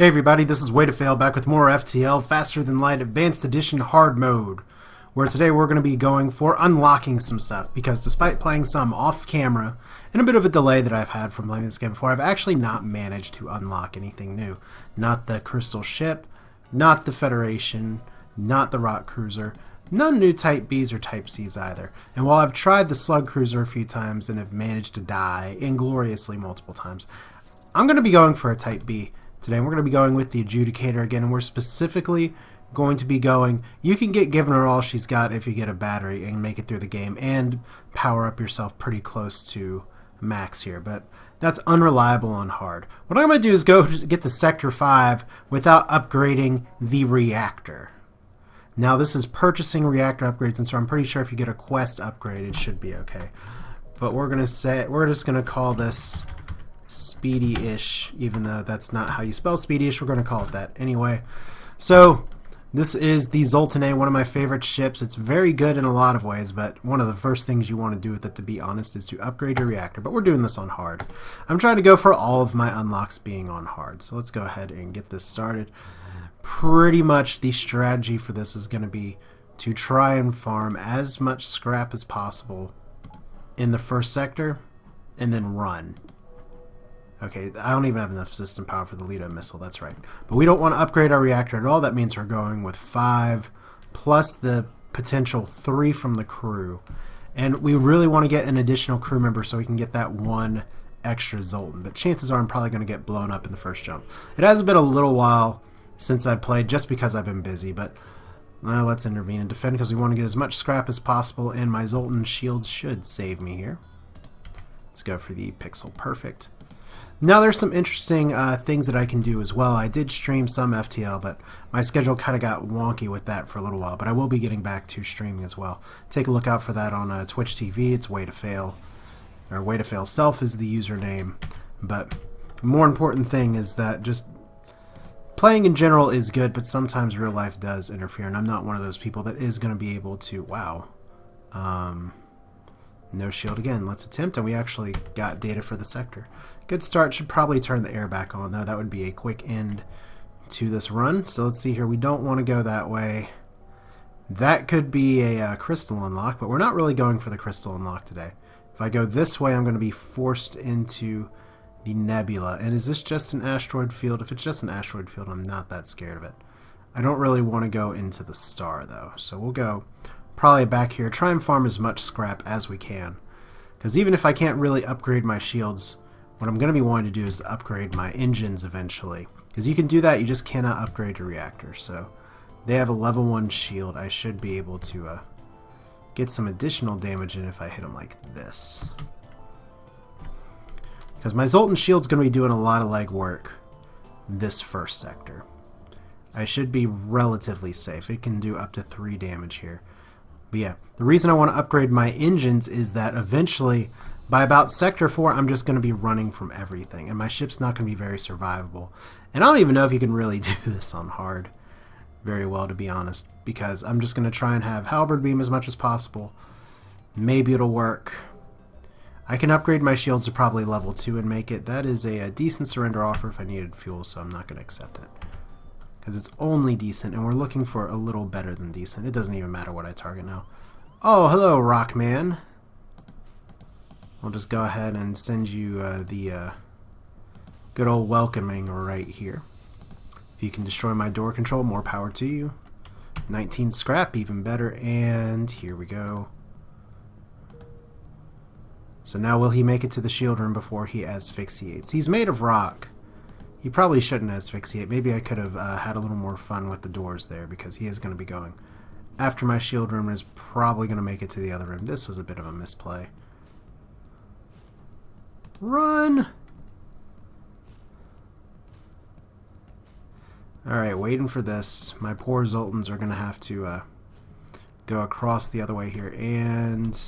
Hey everybody, this is Way to Fail back with more FTL, Faster Than Light Advanced Edition Hard Mode, where today we're going to be going for unlocking some stuff, because despite playing some off camera and a bit of a delay that I've had from playing this game before, I've actually not managed to unlock anything new. Not the Crystal Ship, not the Federation, not the Rock Cruiser, none new Type Bs or Type Cs either. And while I've tried the Slug Cruiser a few times and have managed to die ingloriously multiple times, I'm going to be going for a Type B. Today we're going to be going with the Adjudicator again, and we're specifically going to be going, you can given her all she's got if you get a battery and make it through the game and power up yourself pretty close to max here, but that's unreliable on hard. What I'm going to do is go get to Sector 5 without upgrading the reactor. Now this is purchasing reactor upgrades, and so I'm pretty sure if you get a quest upgrade it should be okay. But we're just going to call this Speedy-ish, even though that's not how you spell Speedy-ish, we're going to call it that anyway. So this is the Zoltan A, one of my favorite ships. It's very good in a lot of ways, but one of the first things you want to do with it, to be honest, is to upgrade your reactor. But we're doing this on hard. I'm trying to go for all of my unlocks being on hard, so let's go ahead and get this started. Pretty much the strategy for this is going to be to try and farm as much scrap as possible in the first sector and then run. Okay, I don't even have enough system power for the Lido missile, that's right. But we don't want to upgrade our reactor at all. That means we're going with 5 plus the potential 3 from the crew. And we really want to get an additional crew member so we can get that one extra Zoltan. But chances are I'm probably going to get blown up in the first jump. It has been a little while since I've played just because I've been busy, but let's intervene and defend because we want to get as much scrap as possible, and my Zoltan shield should save me here. Let's go for the Pixel Perfect. Now there's some interesting things that I can do as well. I did stream some FTL, but my schedule kind of got wonky with that for a little while. But I will be getting back to streaming as well. Take a look out for that on Twitch TV. It's Way to Fail, or Way to Fail Self is the username. But the more important thing is that just playing in general is good, but sometimes real life does interfere, and I'm not one of those people that is going to be able to. Wow. No shield again. Let's attempt, and we actually got data for the sector. Good start. Should probably turn the air back on, though. That would be a quick end to this run. So let's see here. We don't want to go that way. That could be a crystal unlock, but we're not really going for the crystal unlock today. If I go this way, I'm going to be forced into the nebula. And is this just an asteroid field? If it's just an asteroid field, I'm not that scared of it. I don't really want to go into the star, though. So we'll go probably back here. Try and farm as much scrap as we can. Because even if I can't really upgrade my shields, what I'm going to be wanting to do is upgrade my engines eventually. Because you can do that, you just cannot upgrade your reactor. So they have a level 1 shield. I should be able to get some additional damage in if I hit them like this. Because my Zoltan shield's going to be doing a lot of legwork this first sector. I should be relatively safe. It can do up to 3 damage here. But yeah, the reason I want to upgrade my engines is that eventually, by about Sector 4, I'm just going to be running from everything, and my ship's not going to be very survivable. And I don't even know if you can really do this on hard very well, to be honest, because I'm just going to try and have Halberd Beam as much as possible. Maybe it'll work. I can upgrade my shields to probably level 2 and make it. That is a decent surrender offer if I needed fuel, so I'm not going to accept it. Because it's only decent, and we're looking for a little better than decent. It doesn't even matter what I target now. Oh, hello, Rockman. I'll just go ahead and send you the good old welcoming right here. If you can destroy my door control, more power to you. 19 scrap, even better, and here we go. So now will he make it to the shield room before he asphyxiates? He's made of rock. He probably shouldn't asphyxiate. Maybe I could have had a little more fun with the doors there, because he is going to be going after my shield room and is probably going to make it to the other room. This was a bit of a misplay. Run! Alright, waiting for this. My poor Zoltans are going to have to go across the other way here. And,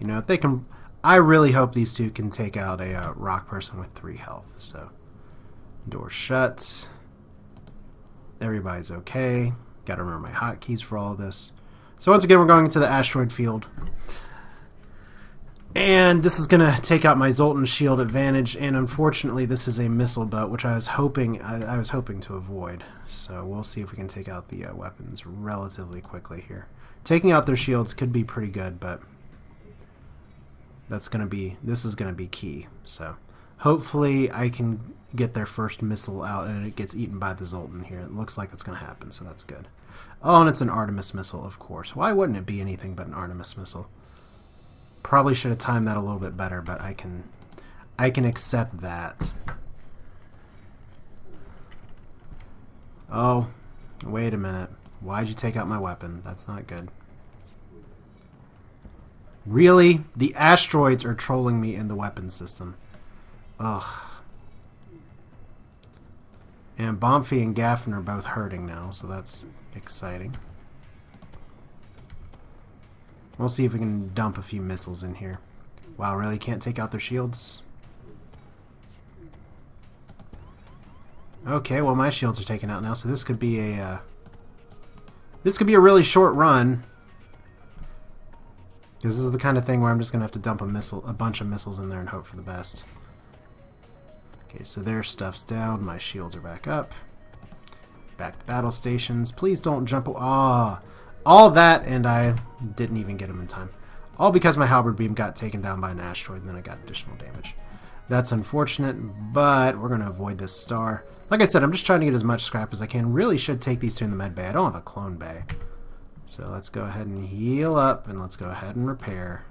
you know, if they can... I really hope these two can take out a rock person with 3 health. So, door shut. Everybody's okay. Gotta remember my hotkeys for all of this. So once again, we're going into the asteroid field. And this is going to take out my Zoltan shield advantage, and unfortunately this is a missile boat, which I was hoping to avoid. So we'll see if we can take out the weapons relatively quickly here. Taking out their shields could be pretty good, but this is going to be key. So hopefully I can get their first missile out and it gets eaten by the Zoltan here. It looks like it's going to happen, so that's good. Oh, and it's an Artemis missile, of course. Why wouldn't it be anything but an Artemis missile? Probably should have timed that a little bit better, but I can accept that. Oh, wait a minute. Why'd you take out my weapon? That's not good. Really? The asteroids are trolling me in the weapon system. Ugh. And Bomfy and Gaffin are both hurting now, so that's exciting. We'll see if we can dump a few missiles in here. Wow, really can't take out their shields? Okay, well my shields are taken out now, so this could be a really short run. This is the kind of thing where I'm just gonna have to dump a bunch of missiles in there and hope for the best. Okay, so their stuff's down. My shields are back up. Back to battle stations. Please don't jump. Ah. All that, and I didn't even get him in time. All because my halberd beam got taken down by an asteroid, and then I got additional damage. That's unfortunate, but we're going to avoid this star. Like I said, I'm just trying to get as much scrap as I can. Really should take these two in the med bay. I don't have a clone bay. So let's go ahead and heal up, and let's go ahead and repair.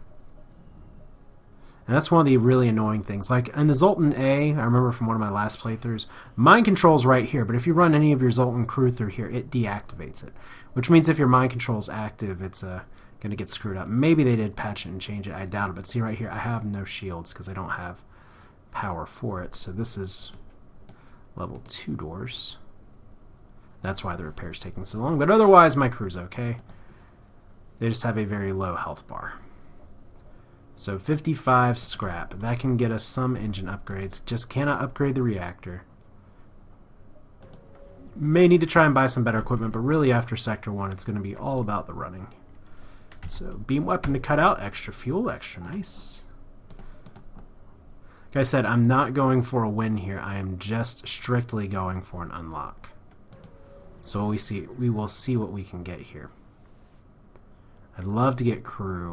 And that's one of the really annoying things. Like in the Zoltan A, I remember from one of my last playthroughs, mind control's right here, but if you run any of your Zoltan crew through here, it deactivates it. Which means if your mind control is active, it's going to get screwed up. Maybe they did patch it and change it. I doubt it. But see right here, I have no shields because I don't have power for it. So this is level 2 doors. That's why the repair's taking so long. But otherwise, my crew's okay. They just have a very low health bar. So 55 scrap. That can get us some engine upgrades. Just cannot upgrade the reactor. May need to try and buy some better equipment, but really after Sector 1 it's going to be all about the running. So beam weapon to cut out. Extra fuel. Extra nice. Like I said, I'm not going for a win here. I am just strictly going for an unlock. So we will see what we can get here. I'd love to get crew.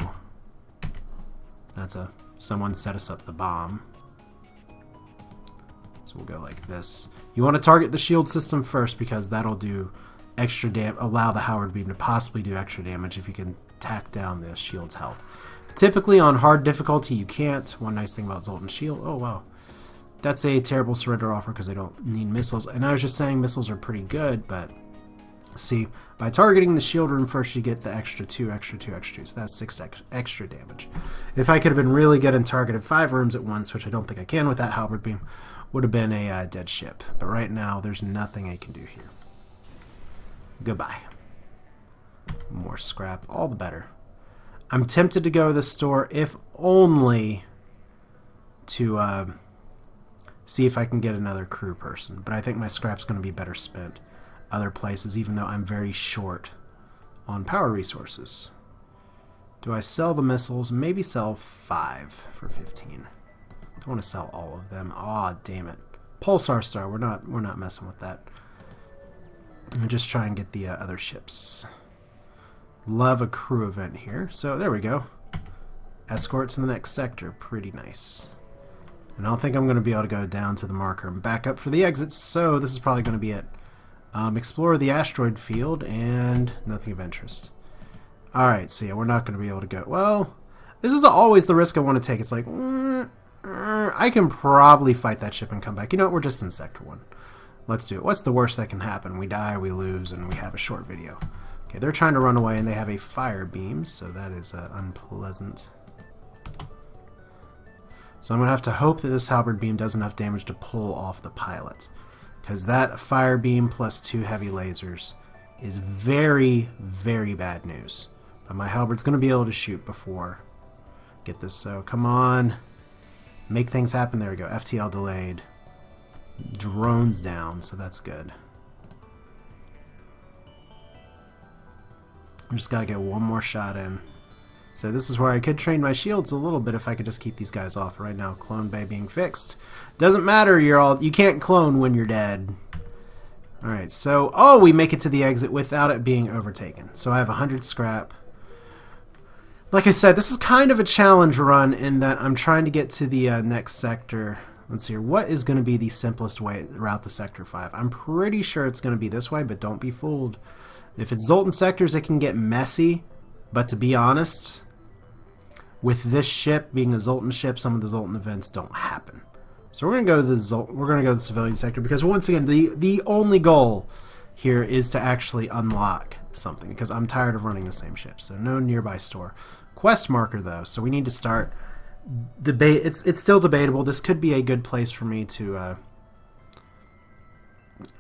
That's someone set us up the bomb. So we'll go like this. You want to target the shield system first because that'll do extra damage, allow the halberd beam to possibly do extra damage if you can tack down the shield's health. Typically on hard difficulty you can't. One nice thing about Zoltan Shield, oh wow. That's a terrible surrender offer because I don't need missiles. And I was just saying missiles are pretty good, but see, by targeting the shield room first, you get the extra 2, so that's 6 extra damage. If I could have been really good and targeted 5 rooms at once, which I don't think I can with that halberd beam, would have been a dead ship. But right now, there's nothing I can do here. Goodbye. More scrap, all the better. I'm tempted to go to the store, if only to see if I can get another crew person. But I think my scrap's going to be better spent other places, even though I'm very short on power resources. Do I sell the missiles? Maybe sell 5 for 15. I want to sell all of them. Aw, damn it. Pulsar Star, we're not messing with that. I'm just try and get the other ships. Love a crew event here. So there we go. Escorts in the next sector. Pretty nice. And I don't think I'm going to be able to go down to the marker and back up for the exits, so this is probably going to be it. Explore the asteroid field, and nothing of interest. Alright, so yeah, we're not going to be able to go. Well, this is always the risk I want to take. It's like, I can probably fight that ship and come back. You know what, we're just in Sector 1. Let's do it. What's the worst that can happen? We die, we lose, and we have a short video. Okay, they're trying to run away, and they have a fire beam, so that is unpleasant. So I'm going to have to hope that this halberd beam does enough damage to pull off the pilot. Because that fire beam plus 2 heavy lasers is very, very bad news. But my halberd's going to be able to shoot before get this. So come on. Make things happen. There we go. FTL delayed. Drones down, so that's good. I just got to get one more shot in. So this is where I could train my shields a little bit if I could just keep these guys off. Right now, clone bay being fixed. Doesn't matter, you can't clone when you're dead. Alright, so, oh, we make it to the exit without it being overtaken. So I have 100 scrap. Like I said, this is kind of a challenge run in that I'm trying to get to the next sector. Let's see here. What is going to be the simplest way route to Sector 5? I'm pretty sure it's going to be this way, but don't be fooled. If it's Zoltan sectors, it can get messy. But to be honest, with this ship being a Zoltan ship, some of the Zoltan events don't happen. So we're going to go to the civilian sector because once again, the only goal here is to actually unlock something because I'm tired of running the same ship. So no nearby store. Quest marker though, so we need to start debate. It's still debatable. This could be a good place for me to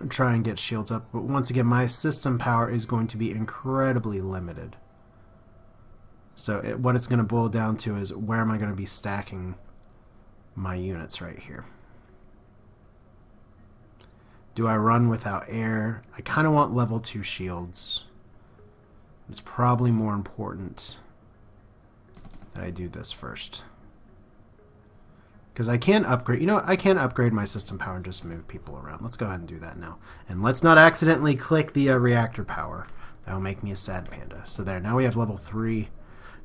try and get shields up, but once again, my system power is going to be incredibly limited. So what it's going to boil down to is where am I going to be stacking my units right here. Do I run without air? I kind of want level 2 shields. It's probably more important that I do this first. Because I can upgrade, I can upgrade my system power and just move people around. Let's go ahead and do that now. And let's not accidentally click the reactor power. That will make me a sad panda. So there, now we have level 3.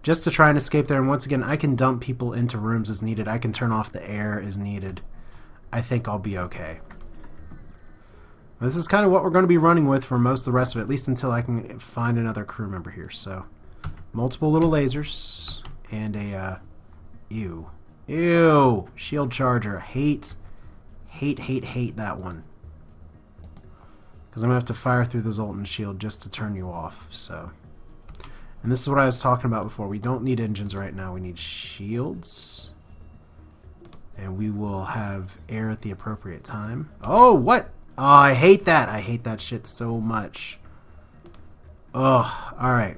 Just to try and escape there, and once again, I can dump people into rooms as needed. I can turn off the air as needed. I think I'll be okay. This is kind of what we're going to be running with for most of the rest of it, at least until I can find another crew member here. So, multiple little lasers, and a, ew. Ew! Shield charger. Hate that one. Because I'm going to have to fire through the Zoltan shield just to turn you off, so... And this is what I was talking about before. We don't need engines right now. We need shields. And we will have air at the appropriate time. Oh, what? Oh, I hate that. I hate that shit so much. Ugh. Alright.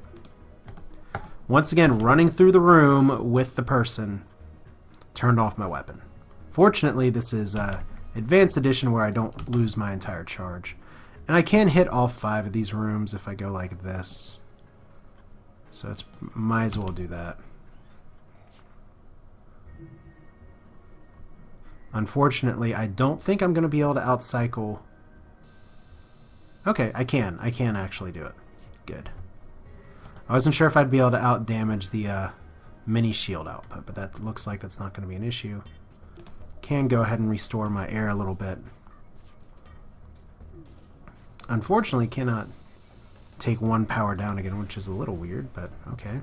Once again, running through the room with the person. Turned off my weapon. Fortunately, this is Advanced Edition where I don't lose my entire charge. And I can hit all 5 of these rooms if I go like this. So it's might as well do that. Unfortunately, I don't think I'm going to be able to outcycle. Okay, I can. I can actually do it. Good. I wasn't sure if I'd be able to outdamage the mini shield output, but that looks like that's not going to be an issue. Can go ahead and restore my air a little bit. Unfortunately, cannot take 1 power down again, which is a little weird, but okay.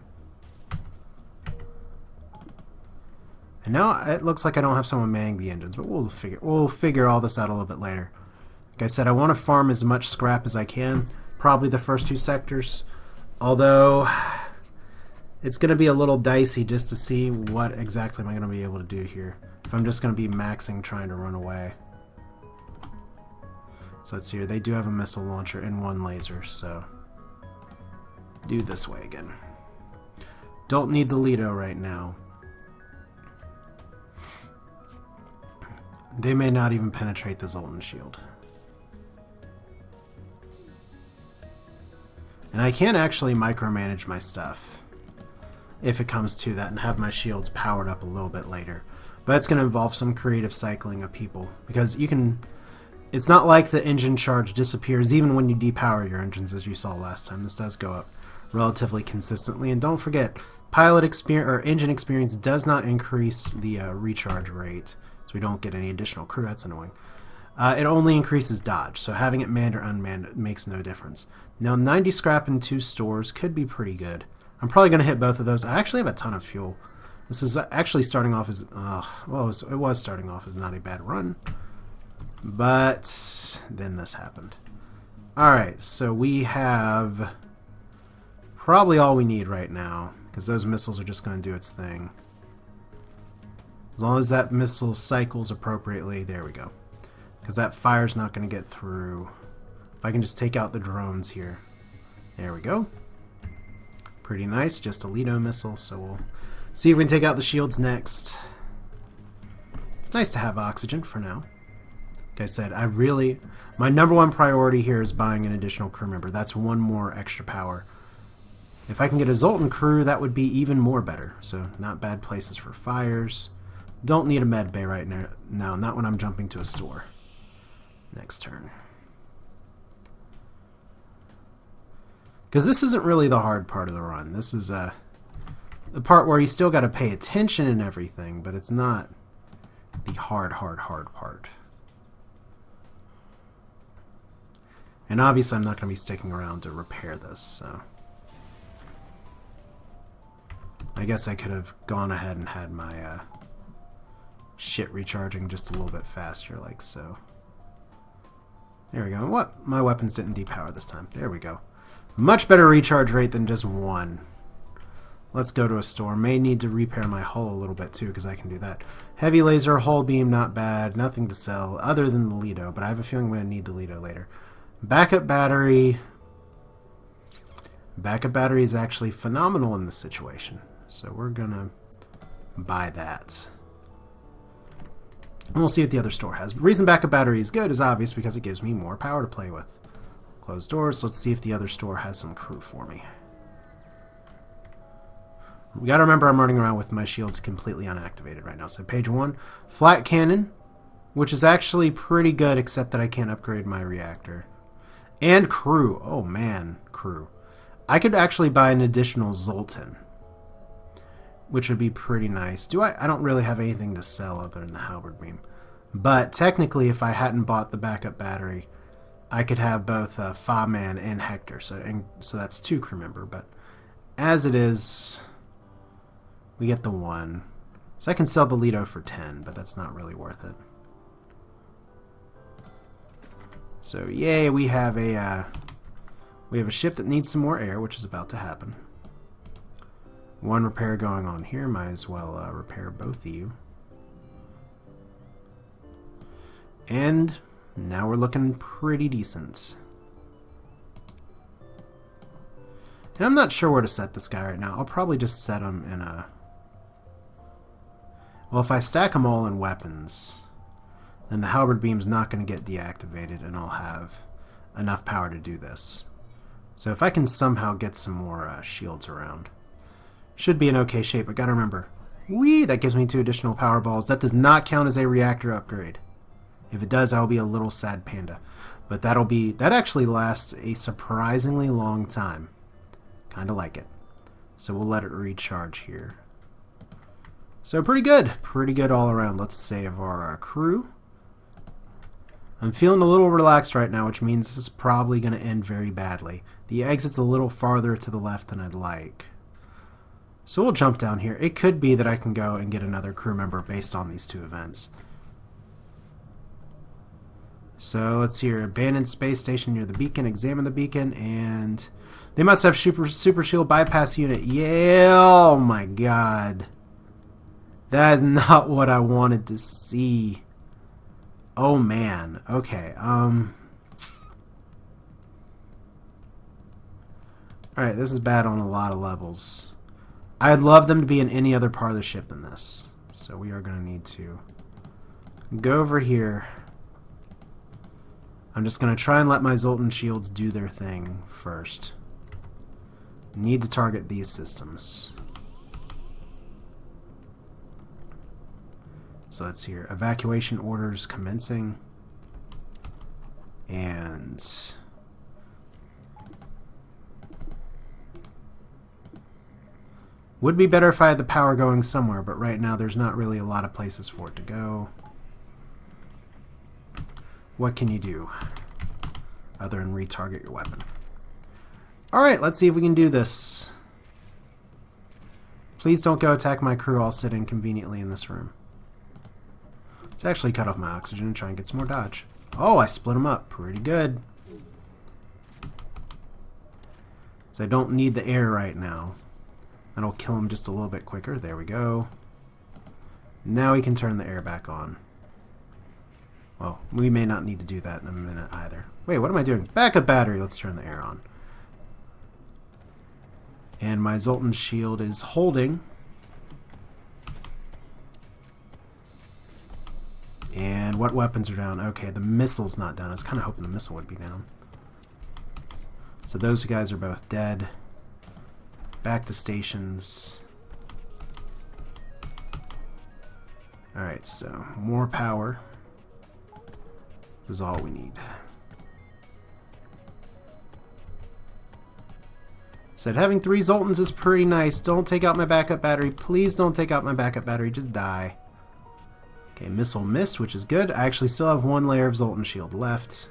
And now it looks like I don't have someone manning the engines, but we'll figure all this out a little bit later. Like I said, I want to farm as much scrap as I can, probably the first 2 sectors, although it's going to be a little dicey just to see what exactly am I going to be able to do here. If I'm just going to be maxing trying to run away. So let's see here, they do have a missile launcher and 1 laser, so do this way again. Don't need the Lido right now. They may not even penetrate the Zoltan shield. And I can actually micromanage my stuff if it comes to that and have my shields powered up a little bit later. But it's going to involve some creative cycling of people because you can... It's not like the engine charge disappears even when you depower your engines as you saw last time. This does go up relatively consistently, and don't forget, pilot experience or engine experience does not increase the recharge rate, so we don't get any additional crew. That's annoying. It only increases dodge, so having it manned or unmanned makes no difference. Now 90 scrap in 2 stores could be pretty good. I'm probably going to hit both of those. I actually have a ton of fuel. This is actually starting off as well, it was starting off as not a bad run, but then this happened. Alright, so we have probably all we need right now, because those missiles are just going to do its thing. As long as that missile cycles appropriately, there we go. Because that fire's not going to get through. If I can just take out the drones here. There we go. Pretty nice, just a Lido missile, so we'll see if we can take out the shields next. It's nice to have oxygen for now. Like I said, my number 1 priority here is buying an additional crew member. That's 1 more extra power. If I can get a Zoltan crew, that would be even more better. So not bad places for fires. Don't need a med bay right now. No, not when I'm jumping to a store. Next turn. Because this isn't really the hard part of the run. This is the part where you still got to pay attention and everything, but it's not the hard part. And obviously I'm not going to be sticking around to repair this, so... I guess I could have gone ahead and had my shit recharging just a little bit faster, like so. There we go. What? My weapons didn't depower this time. There we go. Much better recharge rate than just one. Let's go to a store. May need to repair my hull a little bit too, because I can do that. Heavy laser, hull beam, not bad. Nothing to sell other than the Lido, but I have a feeling I'm going to need the Lido later. Backup battery. Backup battery is actually phenomenal in this situation. So we're going to buy that. And we'll see what the other store has. The reason backup battery is good is obvious because it gives me more power to play with. Closed doors. Let's see if the other store has some crew for me. We got to remember I'm running around with my shields completely unactivated right now. So page 1, flat cannon, which is actually pretty good except that I can't upgrade my reactor. And crew. Oh man, crew. I could actually buy an additional Zoltan, which would be pretty nice. I don't really have anything to sell other than the halberd beam. But technically, if I hadn't bought the backup battery, I could have both Fa-Man and Hector. So that's 2 crew member. But as it is, we get the 1. So I can sell the Lido for 10, but that's not really worth it. So yay, we have a ship that needs some more air, which is about to happen. 1 repair going on here. Might as well repair both of you. And now we're looking pretty decent. And I'm not sure where to set this guy right now. I'll probably just set him in a... Well, if I stack them all in weapons, then the halberd beam's not going to get deactivated, and I'll have enough power to do this. So if I can somehow get some more shields around, should be in okay shape. But gotta remember, that gives me 2 additional power balls. That does not count as a reactor upgrade. If it does, I'll be a little sad panda. But that actually lasts a surprisingly long time. Kinda like it. So we'll let it recharge here. So pretty good all around. Let's save our crew. I'm feeling a little relaxed right now, which means this is probably going to end very badly. The exit's a little farther to the left than I'd like. So we'll jump down here. It could be that I can go and get another crew member based on these 2 events. So let's see here. Abandoned space station near the beacon. Examine the beacon, and they must have super shield bypass unit. Yeah, oh my god. That is not what I wanted to see. Oh man. Okay. Alright, this is bad on a lot of levels. I'd love them to be in any other part of the ship than this. So we are going to need to go over here. I'm just going to try and let my Zoltan shields do their thing first. Need to target these systems. So let's hear evacuation orders commencing. And would be better if I had the power going somewhere, but right now there's not really a lot of places for it to go. What can you do other than retarget your weapon? Alright, let's see if we can do this. Please don't go attack my crew. I'll sit inconveniently in this room. Let's actually cut off my oxygen and try and get some more dodge. Oh, I split them up. Pretty good. So I don't need the air right now. That'll kill him just a little bit quicker. There we go. Now we can turn the air back on. Well, we may not need to do that in a minute either. Wait, what am I doing? Backup battery. Let's turn the air on. And my Zoltan shield is holding. And what weapons are down? Okay, the missile's not down. I was kind of hoping the missile would be down. So those guys are both dead. back to stations. Alright, so more power. This is all we need. Said having 3 Zoltans is pretty nice. Don't take out my backup battery. Please don't take out my backup battery. Just die. Okay, missile missed, which is good. I actually still have 1 layer of Zoltan shield left.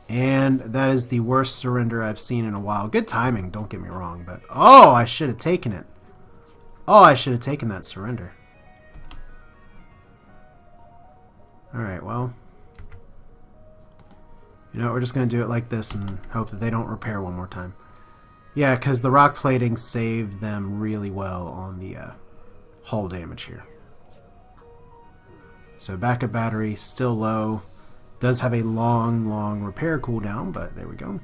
And that is the worst surrender I've seen in a while. Good timing, don't get me wrong, but... Oh, I should have taken it. Oh, I should have taken that surrender. Alright, well... You know, we're just going to do it like this and hope that they don't repair one more time. Yeah, because the rock plating saved them really well on the hull damage here. So backup battery still low. Does have a long repair cooldown, but there we go.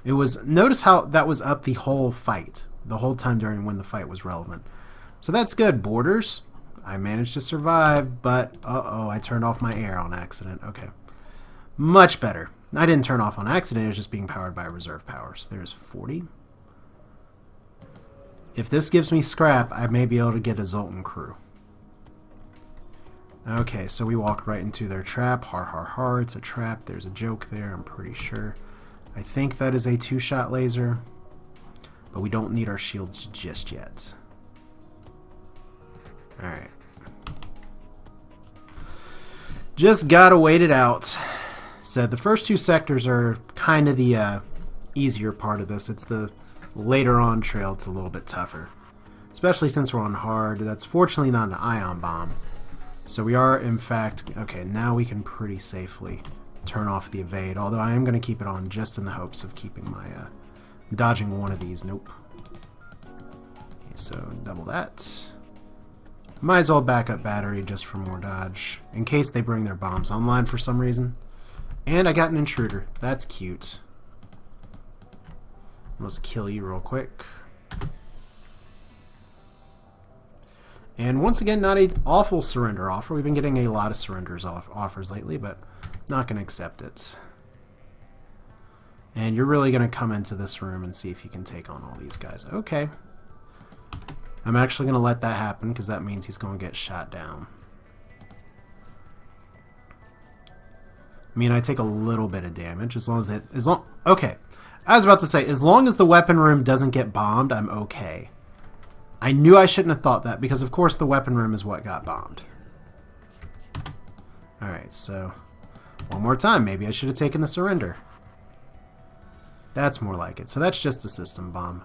It was... Notice how that was up the whole fight. The whole time during when the fight was relevant. So that's good. Borders. I managed to survive, but... Uh-oh, I turned off my air on accident. Okay. Much better. I didn't turn off on accident, it was just being powered by reserve power. So there's 40. If this gives me scrap, I may be able to get a Zoltan crew. Okay, so we walked right into their trap. Har har har, it's a trap. There's a joke there, I'm pretty sure. I think that is a 2-shot laser. But we don't need our shields just yet. Alright. Just gotta wait it out. So the first 2 sectors are kind of the easier part of this. It's the later on trail it's a little bit tougher. Especially since we're on hard. That's fortunately not an ion bomb. So we are in fact... Okay, now we can pretty safely turn off the evade. Although I am going to keep it on just in the hopes of keeping my... dodging one of these. Nope. Okay, so double that. Might as well back up battery just for more dodge. In case they bring their bombs online for some reason. And I got an intruder. That's cute. Let's kill you real quick. And once again, not an awful surrender offer. We've been getting a lot of surrenders offers lately, but not going to accept it. And you're really going to come into this room and see if you can take on all these guys. Okay. I'm actually going to let that happen because that means he's going to get shot down. I mean, I take a little bit of damage as long as it... Okay. I was about to say, as long as the weapon room doesn't get bombed, I'm okay. I knew I shouldn't have thought that because, of course, the weapon room is what got bombed. Alright, so... One more time. Maybe I should have taken the surrender. That's more like it. So that's just a system bomb.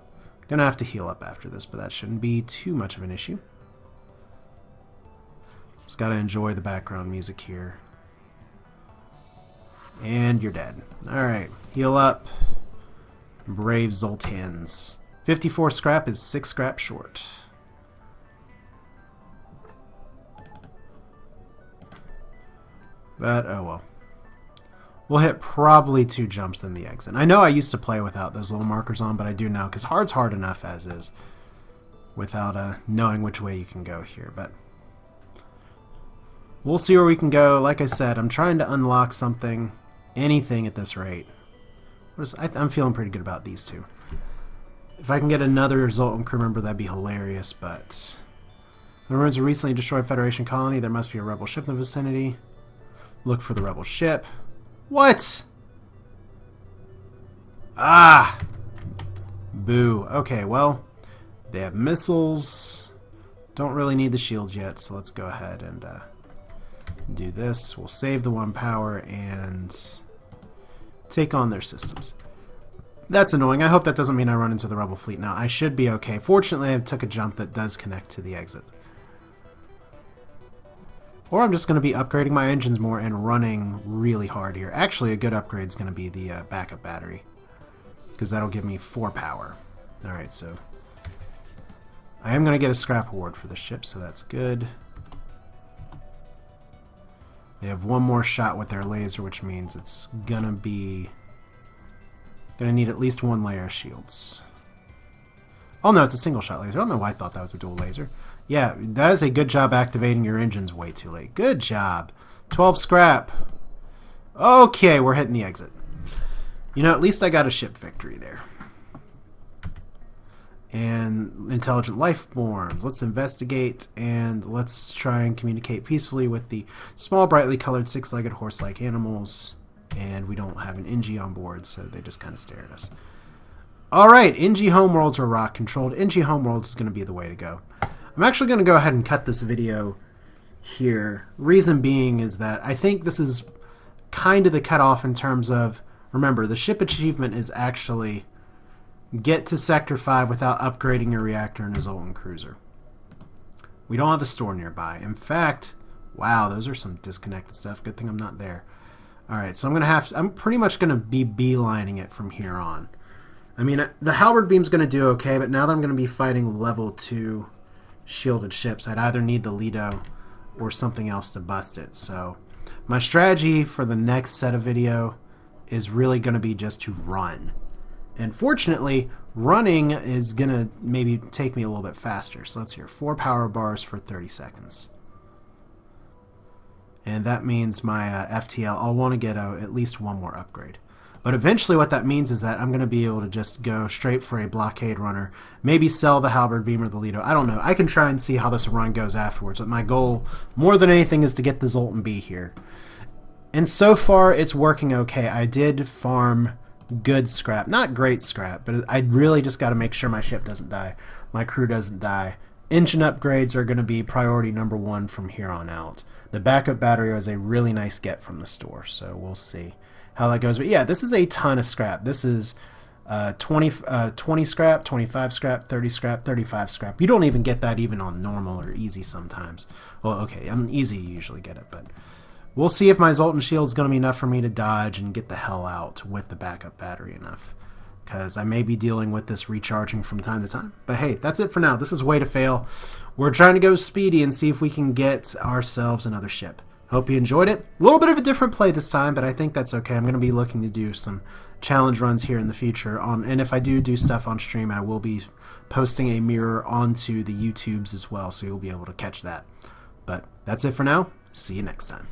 Gonna have to heal up after this, but that shouldn't be too much of an issue. Just gotta enjoy the background music here. And you're dead. Alright, heal up. Brave Zoltans. 54 scrap is 6 scrap short. But, oh well. We'll hit probably 2 jumps in the exit. I know I used to play without those little markers on, but I do now, because hard's hard enough as is. Without knowing which way you can go here, but... We'll see where we can go. Like I said, I'm trying to unlock something. Anything at this rate. I'm feeling pretty good about these 2. If I can get another Zoltan crew member, that'd be hilarious, but... The ruins of a recently destroyed Federation colony. There must be a rebel ship in the vicinity. Look for the rebel ship. What? Ah! Boo. Okay, well, they have missiles. Don't really need the shields yet, so let's go ahead and do this. We'll save the 1 power and take on their systems. That's annoying. I hope that doesn't mean I run into the rebel fleet now. I should be okay. Fortunately, I took a jump that does connect to the exit. Or I'm just going to be upgrading my engines more and running really hard here. Actually, a good upgrade is going to be the backup battery. Because that'll give me 4 power. Alright, so... I am going to get a scrap award for the ship, so that's good. They have 1 more shot with their laser, which means it's going to be... Going to need at least 1 layer of shields. Oh no, it's a single shot laser. I don't know why I thought that was a dual laser. Yeah, that is a good job activating your engines way too late. Good job. 12 scrap. Okay, we're hitting the exit. You know, at least I got a ship victory there. And intelligent life forms. Let's investigate, and let's try and communicate peacefully with the small, brightly colored, six-legged, horse-like animals. And we don't have an NG on board, so they just kind of stare at us. Alright, NG homeworlds are rock-controlled. NG homeworlds is going to be the way to go. I'm actually going to go ahead and cut this video here. Reason being is that I think this is kind of the cutoff in terms of, remember, the ship achievement is actually get to Sector 5 without upgrading your reactor in a Zoltan Cruiser. We don't have a store nearby. In fact, wow, those are some disconnected stuff. Good thing I'm not there. Alright, so I'm pretty much going to be beelining it from here on. I mean, the halberd beam's going to do okay, but now that I'm going to be fighting level 2 shielded ships, I'd either need the Lido or something else to bust it. So my strategy for the next set of video is really going to be just to run. And fortunately, running is going to maybe take me a little bit faster. So let's hear 4 power bars for 30 seconds. And that means my FTL, I'll want to get at least one more upgrade. But eventually what that means is that I'm going to be able to just go straight for a blockade runner. Maybe sell the halberd beam or the Lido. I don't know. I can try and see how this run goes afterwards. But my goal, more than anything, is to get the Zoltan B here. And so far, it's working okay. I did farm good scrap. Not great scrap, but I really just got to make sure my ship doesn't die. My crew doesn't die. Engine upgrades are going to be priority number 1 from here on out. The backup battery was a really nice get from the store, so we'll see how that goes. But yeah, this is a ton of scrap. This is 20 scrap, 25 scrap, 30 scrap, 35 scrap. You don't even get that even on normal or easy sometimes. Well, okay, on easy you usually get it, but we'll see if my Zoltan shield is going to be enough for me to dodge and get the hell out with the backup battery enough. Because I may be dealing with this recharging from time to time. But hey, that's it for now. This is Way to Fail. We're trying to go speedy and see if we can get ourselves another ship. Hope you enjoyed it. A little bit of a different play this time, but I think that's okay. I'm going to be looking to do some challenge runs here in the future. And if I do stuff on stream, I will be posting a mirror onto the YouTubes as well, so you'll be able to catch that. But that's it for now. See you next time.